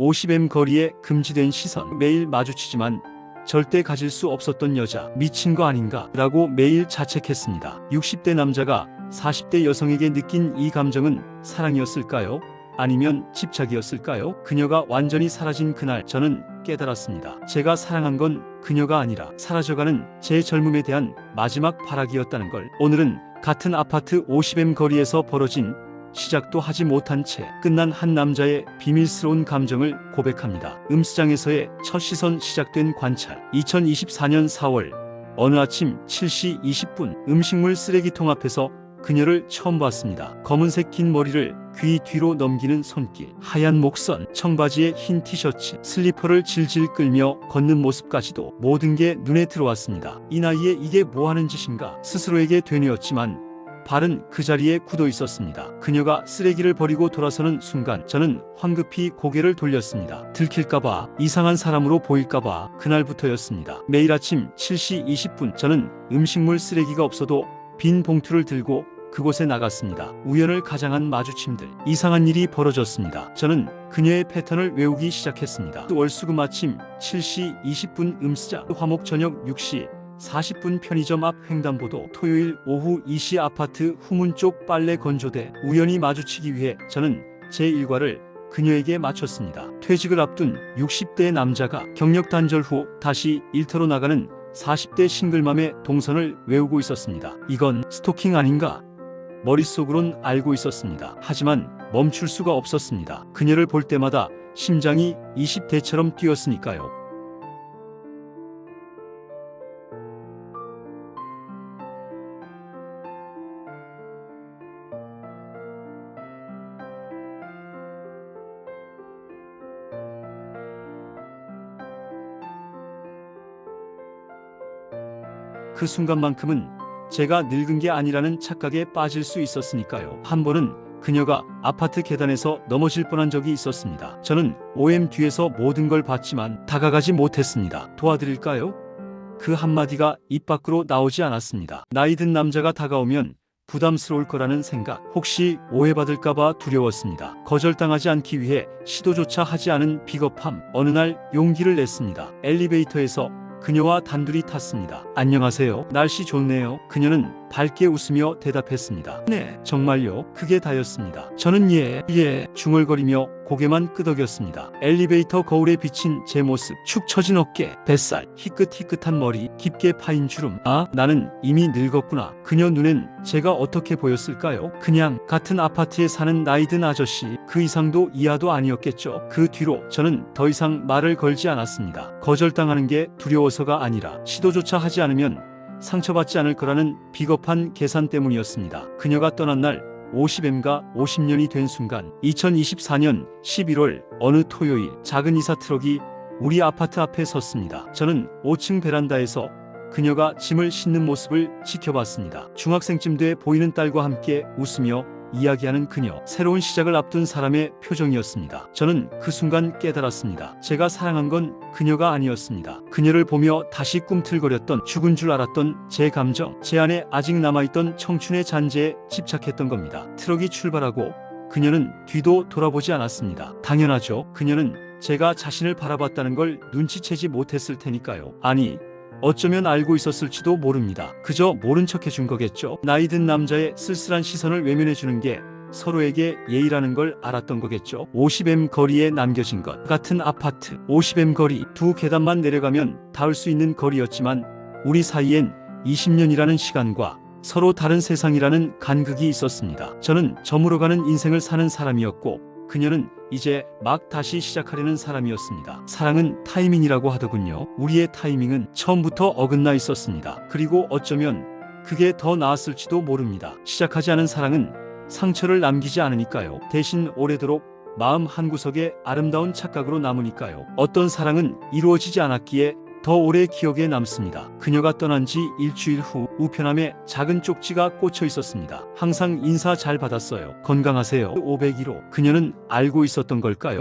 50m 거리에 금지된 시선. 매일 마주치지만 절대 가질 수 없었던 여자. 미친 거 아닌가? 라고 매일 자책했습니다. 60대 남자가 40대 여성에게 느낀 이 감정은 사랑이었을까요? 아니면 집착이었을까요? 그녀가 완전히 사라진 그날 저는 깨달았습니다. 제가 사랑한 건 그녀가 아니라 사라져가는 제 젊음에 대한 마지막 발악이었다는 걸. 오늘은 같은 아파트 50m 거리에서 벌어진 시작도 하지 못한 채 끝난 한 남자의 비밀스러운 감정을 고백합니다. 음수장에서의 첫 시선 시작된 관찰. 2024년 4월 어느 아침 7시 20분 음식물 쓰레기통 앞에서 그녀를 처음 봤습니다. 검은색 긴 머리를 귀 뒤로 넘기는 손길, 하얀 목선, 청바지에 흰 티셔츠, 슬리퍼를 질질 끌며 걷는 모습까지도 모든 게 눈에 들어왔습니다. 이 나이에 이게 뭐하는 짓인가 스스로에게 되뇌었지만 발은 그 자리에 굳어 있었습니다. 그녀가 쓰레기를 버리고 돌아서는 순간 저는 황급히 고개를 돌렸습니다. 들킬까봐, 이상한 사람으로 보일까봐. 그날부터였습니다. 매일 아침 7시 20분 저는 음식물 쓰레기가 없어도 빈 봉투를 들고 그곳에 나갔습니다. 우연을 가장한 마주침들. 이상한 일이 벌어졌습니다. 저는 그녀의 패턴을 외우기 시작했습니다. 월수금 아침 7시 20분 음수장, 화목 저녁 6시 40분 편의점 앞 횡단보도, 토요일 오후 2시 아파트 후문 쪽 빨래 건조대. 우연히 마주치기 위해 저는 제 일과를 그녀에게 마쳤습니다. 퇴직을 앞둔 60대 남자가 경력 단절 후 다시 일터로 나가는 40대 싱글맘의 동선을 외우고 있었습니다. 이건 스토킹 아닌가? 머릿속으론 알고 있었습니다. 하지만 멈출 수가 없었습니다. 그녀를 볼 때마다 심장이 20대처럼 뛰었으니까요. 그 순간만큼은 제가 늙은 게 아니라는 착각에 빠질 수 있었으니까요. 한 번은 그녀가 아파트 계단에서 넘어질 뻔한 적이 있었습니다. 저는 OM 뒤에서 모든 걸 봤지만 다가가지 못했습니다. 도와드릴까요? 그 한마디가 입 밖으로 나오지 않았습니다. 나이 든 남자가 다가오면 부담스러울 거라는 생각, 혹시 오해받을까봐 두려웠습니다. 거절당하지 않기 위해 시도조차 하지 않은 비겁함. 어느 날 용기를 냈습니다. 엘리베이터에서 그녀와 단둘이 탔습니다. 안녕하세요. 날씨 좋네요. 그녀는 밝게 웃으며 대답했습니다. 네, 정말요? 그게 다였습니다. 저는 예 중얼거리며 고개만 끄덕였습니다. 엘리베이터 거울에 비친 제 모습, 축 처진 어깨, 뱃살, 희끗희끗한 머리, 깊게 파인 주름. 아, 나는 이미 늙었구나. 그녀 눈엔 제가 어떻게 보였을까요? 그냥 같은 아파트에 사는 나이든 아저씨, 그 이상도 이하도 아니었겠죠. 그 뒤로 저는 더 이상 말을 걸지 않았습니다. 거절당하는 게 두려워서가 아니라 시도조차 하지 않으면 상처받지 않을 거라는 비겁한 계산 때문이었습니다. 그녀가 떠난 날 50M가 50년이 된 순간, 2024년 11월 어느 토요일 작은 이사 트럭이 우리 아파트 앞에 섰습니다. 저는 5층 베란다에서 그녀가 짐을 싣는 모습을 지켜봤습니다. 중학생쯤 돼 보이는 딸과 함께 웃으며 이야기하는 그녀. 새로운 시작을 앞둔 사람의 표정이었습니다. 저는 그 순간 깨달았습니다. 제가 사랑한 건 그녀가 아니었습니다. 그녀를 보며 다시 꿈틀거렸던, 죽은 줄 알았던 제 감정, 제 안에 아직 남아있던 청춘의 잔재에 집착했던 겁니다. 트럭이 출발하고 그녀는 뒤도 돌아보지 않았습니다. 당연하죠. 그녀는 제가 자신을 바라봤다는 걸 눈치채지 못했을 테니까요. 아니, 어쩌면 알고 있었을지도 모릅니다. 그저 모른 척 해준 거겠죠. 나이 든 남자의 쓸쓸한 시선을 외면해주는 게 서로에게 예의라는 걸 알았던 거겠죠. 50M 거리에 남겨진 것. 같은 아파트 50M 거리, 두 계단만 내려가면 닿을 수 있는 거리였지만 우리 사이엔 20년이라는 시간과 서로 다른 세상이라는 간극이 있었습니다. 저는 저물어가는 인생을 사는 사람이었고 그녀는 이제 막 다시 시작하려는 사람이었습니다. 사랑은 타이밍이라고 하더군요. 우리의 타이밍은 처음부터 어긋나 있었습니다. 그리고 어쩌면 그게 더 나았을지도 모릅니다. 시작하지 않은 사랑은 상처를 남기지 않으니까요. 대신 오래도록 마음 한구석에 아름다운 착각으로 남으니까요. 어떤 사랑은 이루어지지 않았기에 더 오래 기억에 남습니다. 그녀가 떠난 지 일주일 후 우편함에 작은 쪽지가 꽂혀 있었습니다. 항상 인사 잘 받았어요. 건강하세요. 501호. 그녀는 알고 있었던 걸까요?